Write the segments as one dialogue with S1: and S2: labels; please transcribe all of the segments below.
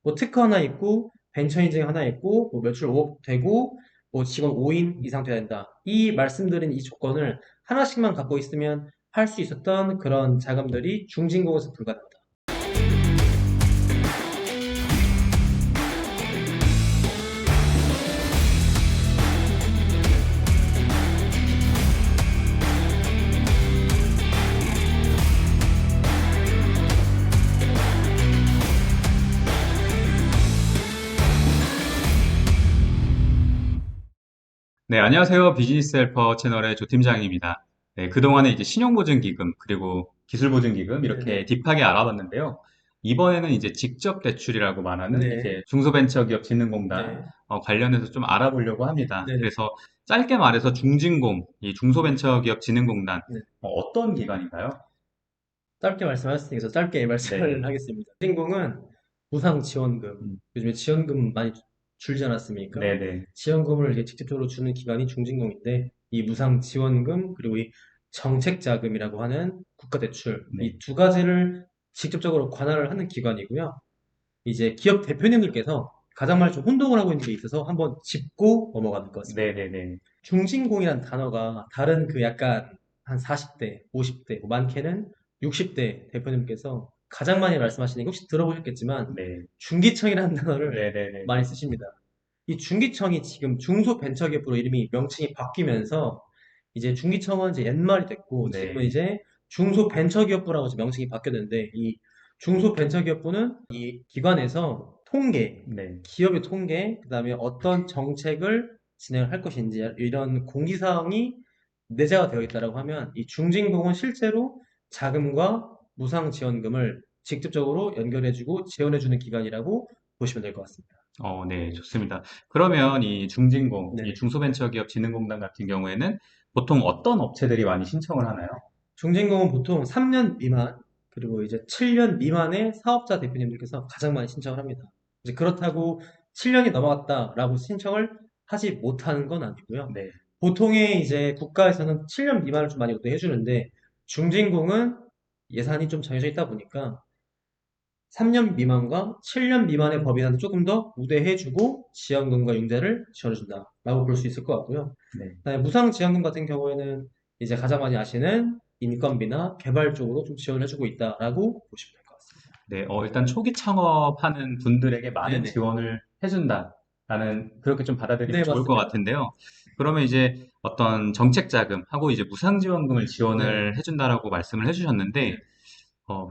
S1: 뭐 특허 하나 있고 벤처 인증 하나 있고 뭐 매출 5억 되고 뭐 직원 5인 이상 돼야 된다. 이 말씀드린 이 조건을 하나씩만 갖고 있으면 할 수 있었던 그런 자금들이 중진공에서 불가능하다.
S2: 네, 안녕하세요. 비즈니스 헬퍼 채널의 조 팀장입니다. 네, 그동안에 이제 신용보증기금, 그리고 기술보증기금 이렇게
S1: 네네.
S2: 딥하게 알아봤는데요. 이번에는 이제 직접 대출이라고 말하는
S1: 네.
S2: 이제 중소벤처기업진흥공단
S1: 네.
S2: 관련해서 좀 알아보려고 합니다.
S1: 네네.
S2: 그래서 짧게 말해서 중진공, 이 중소벤처기업진흥공단
S1: 네.
S2: 어떤 기관인가요?
S1: 짧게 말씀하셨으니까 저 짧게 말씀을
S2: 네,
S1: 하겠습니다. 주인공은 무상지원금.
S2: 음,
S1: 요즘에 지원금 많이 줄지 않았습니까?
S2: 네네,
S1: 지원금을 이제 직접적으로 주는 기관이 중진공인데 이 무상지원금 그리고 이 정책자금이라고 하는 국가대출
S2: 네.
S1: 이 두 가지를 직접적으로 관할을 하는 기관이고요. 이제 기업 대표님들께서 가장 많이 좀 혼동을 하고 있는 게 있어서 한번 짚고 넘어가는 것 같습니다.
S2: 네네네.
S1: 중진공이란 단어가 다른 그 약간 한 40대, 50대, 많게는 60대 대표님께서 가장 많이 말씀하시는 게 혹시 들어보셨겠지만
S2: 네.
S1: 중기청이라는 단어를
S2: 네네네.
S1: 많이 쓰십니다. 이 중기청이 지금 중소벤처기업으로 이름이 명칭이 바뀌면서 이제 중기청은 이제 옛말이 됐고 지금은
S2: 네.
S1: 이제 중소벤처기업부라고 이제 명칭이 바뀌었는데 이 중소벤처기업부는 이 기관에서 통계,
S2: 네.
S1: 기업의 통계, 그다음에 어떤 정책을 진행을 할 것인지 이런 공지사항이 내재가 되어 있다라고 하면 이 중진공은 실제로 자금과 무상지원금을 직접적으로 연결해주고 지원해주는 기관이라고 보시면 될 것 같습니다.
S2: 네, 좋습니다. 그러면 이 중진공, 이
S1: 네네.
S2: 중소벤처기업진흥공단 같은 경우에는 보통 어떤 업체들이 많이 신청을 하나요?
S1: 중진공은 보통 3년 미만, 그리고 이제 7년 미만의 사업자 대표님들께서 가장 많이 신청을 합니다. 이제 그렇다고 7년이 넘어갔다라고 신청을 하지 못하는 건 아니고요.
S2: 네.
S1: 보통의 이제 국가에서는 7년 미만을 좀 많이 우대해 주는데, 중진공은 예산이 좀 정해져 있다 보니까 3년 미만과 7년 미만의 법인한테 조금 더 우대해주고 지원금과 융자를 지원해준다라고 볼 수 있을 것 같고요.
S2: 네.
S1: 그다음에 무상지원금 같은 경우에는 이제 가장 많이 아시는 인건비나 개발 쪽으로 좀 지원을 해주고 있다라고 보시면 될 것 같습니다.
S2: 네, 일단 초기 창업하는 분들에게 많은
S1: 네네.
S2: 지원을 해준다라는, 그렇게 좀 받아들이면
S1: 네,
S2: 좋을 것
S1: 맞습니다.
S2: 같은데요. 그러면 이제 어떤 정책 자금하고 이제 무상지원금을
S1: 네네.
S2: 지원을 해준다라고 말씀을
S1: 네.
S2: 해주셨는데,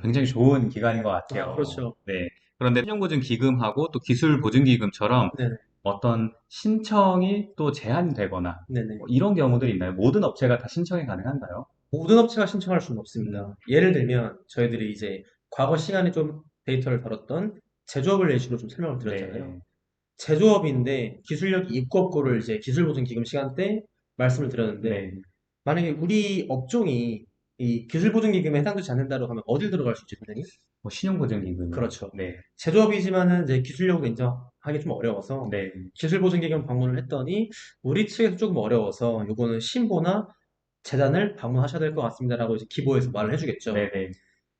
S2: 굉장히 좋은 기관인 것
S1: 아,
S2: 같아요.
S1: 그렇죠.
S2: 네. 그런데 신용보증기금하고 또 기술보증기금처럼
S1: 네네.
S2: 어떤 신청이 또 제한이 되거나
S1: 네네.
S2: 이런 경우들이 있나요? 모든 업체가 다 신청이 가능한가요?
S1: 모든 업체가 신청할 수는
S2: 음,
S1: 없습니다. 예를 들면 저희들이 이제 과거 시간에 좀 데이터를 다뤘던 제조업을 예시로 좀 설명을 드렸잖아요.
S2: 네,
S1: 제조업인데 기술력 있고 없고를 이제 기술보증기금 시간 때 말씀을 드렸는데
S2: 네.
S1: 만약에 우리 업종이 이 기술보증기금에 해당되지 않는다고 하면 어딜 들어갈 수 있죠, 선생님?
S2: 뭐 신용보증기금이요.
S1: 그렇죠.
S2: 네,
S1: 제조업이지만은 이제 기술력을 인정하기 좀 어려워서
S2: 네,
S1: 기술보증기금 방문을 했더니 우리 측에서 조금 어려워서 요거는 신보나 재단을 방문하셔야 될 것 같습니다라고 이제 기보에서 말을 해주겠죠.
S2: 네, 네.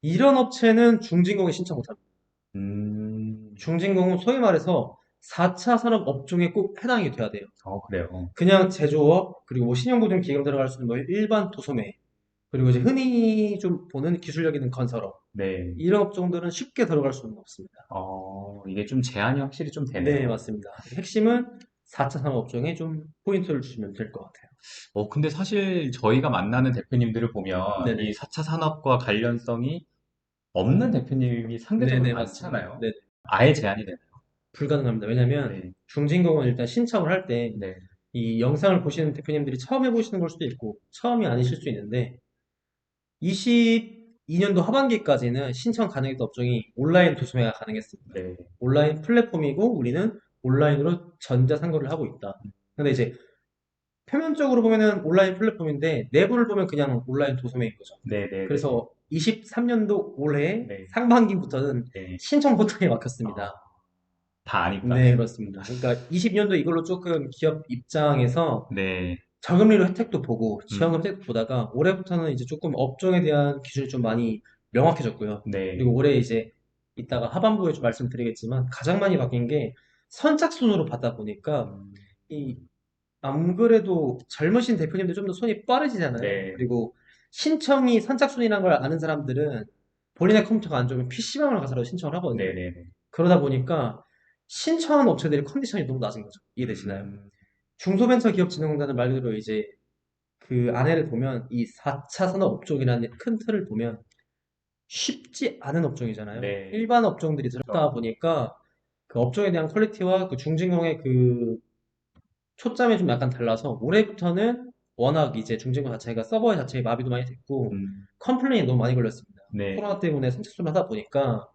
S1: 이런 업체는 중진공에 신청 못합니다.
S2: 음,
S1: 중진공은 소위 말해서 4차 산업 업종에 꼭 해당이 돼야 돼요.
S2: 그래요.
S1: 그냥 제조업, 그리고 뭐 신용보증 기금 들어갈 수 있는 뭐 일반 도소매, 그리고 이제 흔히 좀 보는 기술력 있는 건설업,
S2: 네.
S1: 이런 업종들은 쉽게 들어갈 수는 없습니다.
S2: 이게 좀 제한이 확실히 좀
S1: 네,
S2: 되네요.
S1: 맞습니다. 핵심은 4차 산업 업종에 좀 포인트를 주시면 될 것 같아요.
S2: 근데 사실 저희가 만나는 대표님들을 보면 이
S1: 네네.
S2: 4차 산업과 관련성이 없는 대표님이 상대적으로
S1: 네네, 맞습니다.
S2: 많잖아요.
S1: 네,
S2: 아예 제한이 되나요?
S1: 불가능합니다. 왜냐면
S2: 네,
S1: 중진공은 일단 신청을 할 때
S2: 네,
S1: 이 영상을 보시는 대표님들이 처음 해보시는 걸 수도 있고 처음이 아니실 수 있는데 22년도 하반기까지는 신청 가능했던 업종이 온라인 도소매가 가능했습니다.
S2: 네.
S1: 온라인 플랫폼이고 우리는 온라인으로 전자상거래를 하고 있다. 근데 이제 표면적으로 보면은 온라인 플랫폼인데 내부를 보면 그냥 온라인 도소매인 거죠.
S2: 네, 네, 네,
S1: 그래서 23년도 올해
S2: 네,
S1: 상반기부터는
S2: 네.
S1: 신청 버튼이
S2: 아,
S1: 막혔습니다.
S2: 다 아니까.
S1: 네, 그렇습니다. 그러니까 20년도 이걸로 조금 기업 입장에서
S2: 네,
S1: 저금리로 혜택도 보고 지원금
S2: 음,
S1: 혜택도 보다가 올해부터는 이제 조금 업종에 대한 기준이 좀 많이 명확해졌고요.
S2: 네,
S1: 그리고 올해 이제 이따가 하반부에 좀 말씀드리겠지만 가장 많이 바뀐 게 선착순으로 받다 보니까
S2: 음,
S1: 이 안 그래도 젊으신 대표님들 좀 더 손이 빠르시잖아요.
S2: 네,
S1: 그리고 신청이 선착순이라는 걸 아는 사람들은 본인의 컴퓨터가 안 좋으면 PC방을 가서라도 신청을 하거든요.
S2: 네네네.
S1: 그러다 보니까 신청하는 업체들의 컨디션이 너무 낮은 거죠. 이해되시나요?
S2: 음,
S1: 중소벤처기업진흥공단은 말 그대로 이제 그 안에를 보면 이 4차 산업 업종이라는 큰 틀을 보면 쉽지 않은 업종이잖아요.
S2: 네,
S1: 일반 업종들이
S2: 그렇죠.
S1: 들어다 보니까 그 업종에 대한 퀄리티와 그 중진공의 그 초점이 좀 약간 달라서 올해부터는 워낙 이제 중진공 자체가 서버 자체에 마비도 많이 됐고
S2: 음,
S1: 컴플레인이 너무 많이 걸렸습니다.
S2: 네,
S1: 코로나 때문에 선착순을 하다 보니까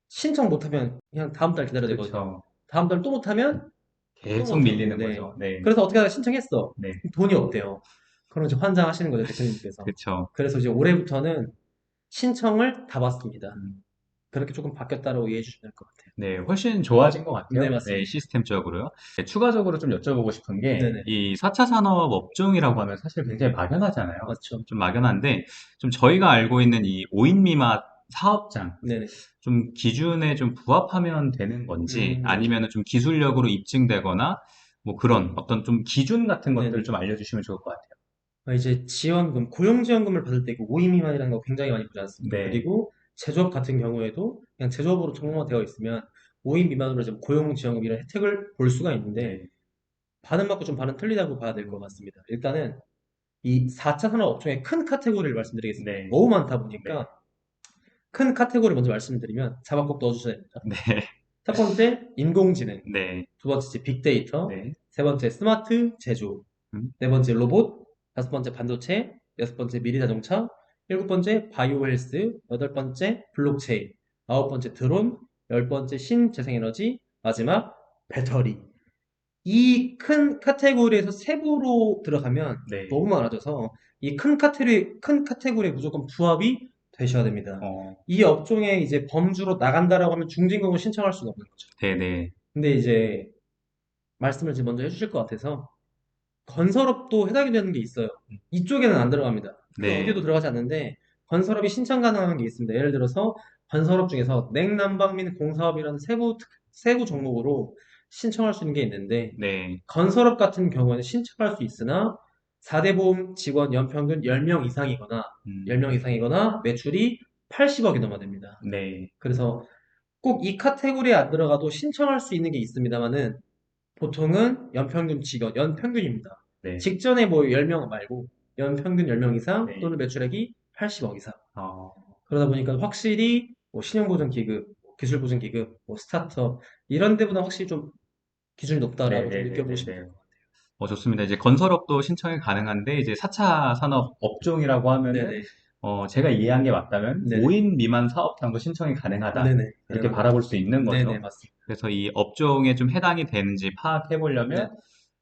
S1: 신청 못하면 그냥 다음 달 기다려야 되거든요.
S2: 그렇죠.
S1: 다음 달 또 못하면 또
S2: 계속
S1: 못하고,
S2: 밀리는
S1: 네.
S2: 거죠. 네,
S1: 그래서 어떻게 하다 신청했어.
S2: 네,
S1: 돈이 없대요. 그럼 이제 환장하시는 거죠, 대표님께서.
S2: 그렇죠.
S1: 그래서 이제 올해부터는 신청을 다 받습니다.
S2: 음,
S1: 그렇게 조금 바뀌었다고 이해해 주시면 될 것 같아요.
S2: 네, 훨씬 좋아진 것
S1: 네,
S2: 같아요. 네,
S1: 맞습니다.
S2: 시스템적으로요. 네, 추가적으로 좀 여쭤보고 싶은 게,
S1: 네네.
S2: 이 4차 산업 업종이라고 하면 사실 굉장히 막연하잖아요.
S1: 맞죠.
S2: 좀 막연한데, 좀 저희가 알고 있는 이 5인 미만 사업장,
S1: 네네.
S2: 좀 기준에 좀 부합하면 되는 건지,
S1: 네.
S2: 아니면 좀 기술력으로 입증되거나, 뭐 그런 어떤 좀 기준 같은 것들을
S1: 네네.
S2: 좀 알려주시면 좋을 것 같아요.
S1: 이제 지원금, 고용지원금을 받을 때 그 5인 미만이라는 거 굉장히 많이 보지 않습니까?
S2: 네,
S1: 그리고 제조업 같은 경우에도 그냥 제조업으로 정형화되어 있으면 5인 미만으로 이제 고용지원금 이런 혜택을 볼 수가 있는데
S2: 네,
S1: 반은 맞고 좀 반은 틀리다고 봐야 될 것 같습니다. 일단은 이 4차 산업 업종의 큰 카테고리를 말씀드리겠습니다.
S2: 네,
S1: 너무 많다
S2: 네,
S1: 보니까 큰 카테고리 먼저 말씀드리면 잡아 꼭 넣어주셔야 됩니다.
S2: 네,
S1: 첫 번째, 인공지능.
S2: 네,
S1: 두 번째, 이제 빅데이터.
S2: 네,
S1: 세 번째, 스마트 제조.
S2: 음,
S1: 네 번째, 로봇. 다섯 번째, 반도체. 여섯 번째, 미래 자동차. 일곱 번째, 바이오 헬스. 여덟 번째, 블록체인. 아홉 번째, 드론. 열 번째, 신재생에너지. 마지막, 배터리. 이 큰 카테고리에서 세부로 들어가면
S2: 네,
S1: 너무 많아져서 이 큰 카테고리에 무조건 부합이 되셔야 됩니다.
S2: 어,
S1: 이 업종에 이제 범주로 나간다라고 하면 중진공을 신청할 수가 없는 거죠.
S2: 네, 네,
S1: 근데 이제 말씀을 이제 먼저 해주실 것 같아서 건설업도 해당이 되는 게 있어요. 이쪽에는 안 들어갑니다. 그 어디에도
S2: 네,
S1: 들어가지 않는데 건설업이 신청 가능한 게 있습니다. 예를 들어서 건설업 중에서 냉난방 및 공사업이라는 세부 종목으로 신청할 수 있는 게 있는데
S2: 네,
S1: 건설업 같은 경우에는 신청할 수 있으나 4대 보험 직원 연평균 10명 이상이거나
S2: 음,
S1: 10명 이상이거나 매출이 80억이 넘어야 됩니다.
S2: 네,
S1: 그래서 꼭 이 카테고리에 안 들어가도 신청할 수 있는 게 있습니다만은 보통은 연평균 직원, 연평균입니다.
S2: 네,
S1: 직전에 뭐 10명 말고 연평균 10명 이상
S2: 네,
S1: 또는 매출액이 80억 이상.
S2: 어,
S1: 그러다 보니까 확실히 뭐 신용보증기금, 뭐 기술보증기금, 뭐 스타트업 이런 데보다 확실히 좀 기준이
S2: 네,
S1: 높다라고 좀
S2: 네, 네, 네,
S1: 느껴보시면
S2: 네.
S1: 될 것 같아요.
S2: 좋습니다. 이제 건설업도 신청이 가능한데, 이제 4차 산업 업종이라고 하면은,
S1: 네네.
S2: 제가 이해한 게 맞다면,
S1: 네네.
S2: 5인 미만 사업장도 신청이 가능하다.
S1: 네네.
S2: 이렇게
S1: 가능합니다.
S2: 바라볼 수 있는
S1: 네네,
S2: 거죠.
S1: 맞습니다.
S2: 그래서 이 업종에 좀 해당이 되는지 파악해
S1: 네.
S2: 보려면,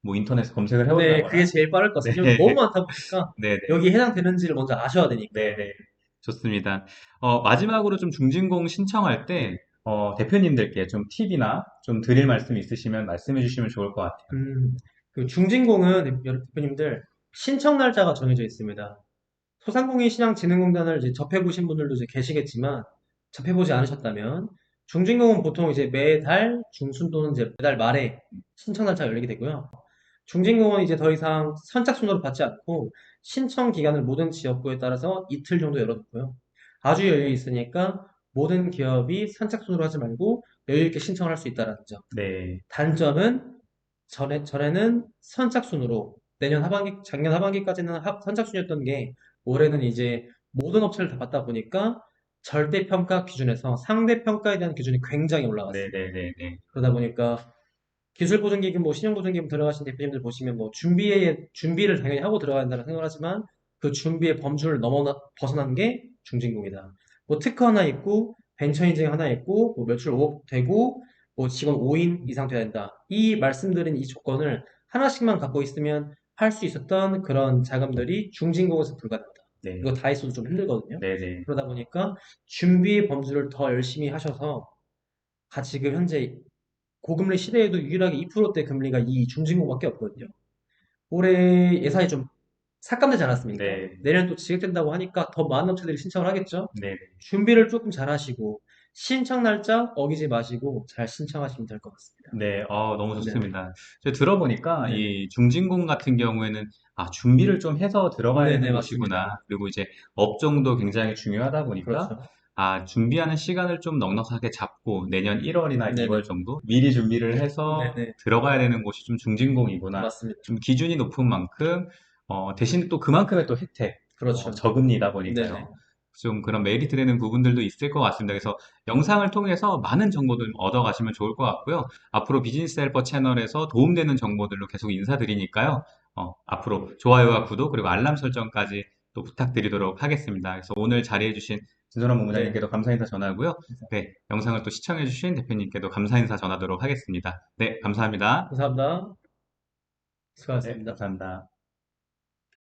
S2: 뭐 인터넷에 검색을
S1: 네, 그게
S2: 해본다거나,
S1: 제일 빠를 것
S2: 네,
S1: 같습니다. 지금 너무 많다 보니까
S2: 네, 네,
S1: 여기 해당되는지를 먼저 아셔야
S2: 네,
S1: 되니까.
S2: 네. 좋습니다. 마지막으로 좀 중진공 신청할 때,
S1: 네네.
S2: 대표님들께 좀 팁이나 좀 드릴 말씀이 있으시면 말씀해 주시면 좋을 것 같아요.
S1: 음, 그 중진공은 대표님들 신청 날짜가 정해져 있습니다. 소상공인시장진흥공단을 이제 접해보신 분들도 이제 계시겠지만 접해보지 않으셨다면 중진공은 보통 이제 매달 중순 또는 이제 매달 말에 신청 날짜가 열리게 되고요. 중진공은 이제 더 이상 선착순으로 받지 않고 신청 기간을 모든 지역구에 따라서 이틀 정도 열어놓고요. 아주 여유 있으니까 모든 기업이 선착순으로 하지 말고 여유 있게 신청을 할 수 있다는 점.
S2: 네,
S1: 단점은 전에는 선착순으로 내년 하반기, 작년 하반기까지는 선착순이었던 게 올해는 이제 모든 업체를 다 받다 보니까 절대평가 기준에서 상대평가에 대한 기준이 굉장히
S2: 네,
S1: 올라갔습니다.
S2: 네, 네, 네.
S1: 그러다 보니까 기술보증기금, 뭐 신용보증기금 들어가신 대표님들 보시면 뭐 준비를 당연히 하고 들어가야 된다고 생각을 하지만 그 준비의 범주를 벗어난 게 중진공이다. 뭐 특허 하나 있고, 벤처인증 하나 있고, 뭐 매출 5억 되고, 뭐 직원 5인 이상 돼야 된다. 이 말씀드린 이 조건을 하나씩만 갖고 있으면 할 수 있었던 그런 자금들이 중진공에서 불가능하다.
S2: 네.
S1: 이거 다 있어도 좀 힘들거든요.
S2: 네네.
S1: 그러다 보니까 준비의 범주를 더 열심히 하셔서 지금 현재 고금리 시대에도 유일하게 2%대 금리가 이 중진국밖에 없거든요. 올해 예산이 좀 삭감되지 않았습니까?
S2: 네.
S1: 내년 또 지급된다고 하니까 더 많은 업체들이 신청을 하겠죠?
S2: 네.
S1: 준비를 조금 잘 하시고, 신청 날짜 어기지 마시고 잘 신청하시면 될 것 같습니다.
S2: 네, 너무
S1: 네네.
S2: 좋습니다. 저 들어보니까
S1: 네네.
S2: 이 중진공 같은 경우에는 준비를 좀 해서 들어가야 되는
S1: 네네, 맞습니다.
S2: 곳이구나. 그리고 이제 업종도 굉장히 중요하다 보니까
S1: 그렇죠.
S2: 준비하는 시간을 좀 넉넉하게 잡고 내년 1월이나
S1: 네네.
S2: 2월 정도 미리 준비를 해서
S1: 네네.
S2: 들어가야 되는 곳이 좀 중진공이구나.
S1: 맞습니다.
S2: 좀 기준이 높은 만큼 대신 또 그만큼의 또 혜택,
S1: 그렇죠.
S2: 저금리다
S1: 네네.
S2: 보니까요. 좀 그런 메리트 되는 부분들도 있을 것 같습니다. 그래서 영상을 통해서 많은 정보들 얻어가시면 좋을 것 같고요. 앞으로 비즈니스 헬퍼 채널에서 도움되는 정보들로 계속 인사드리니까요. 앞으로 좋아요와 구독 그리고 알람 설정까지 또 부탁드리도록 하겠습니다. 그래서 오늘 자리해주신 진선한
S1: 네.
S2: 본부장님께도 감사 인사 전하고요. 네, 영상을 또 시청해주신 대표님께도 감사 인사 전하도록 하겠습니다. 네, 감사합니다.
S1: 감사합니다.
S2: 네,
S1: 수고하셨습니다.
S2: 감사합니다.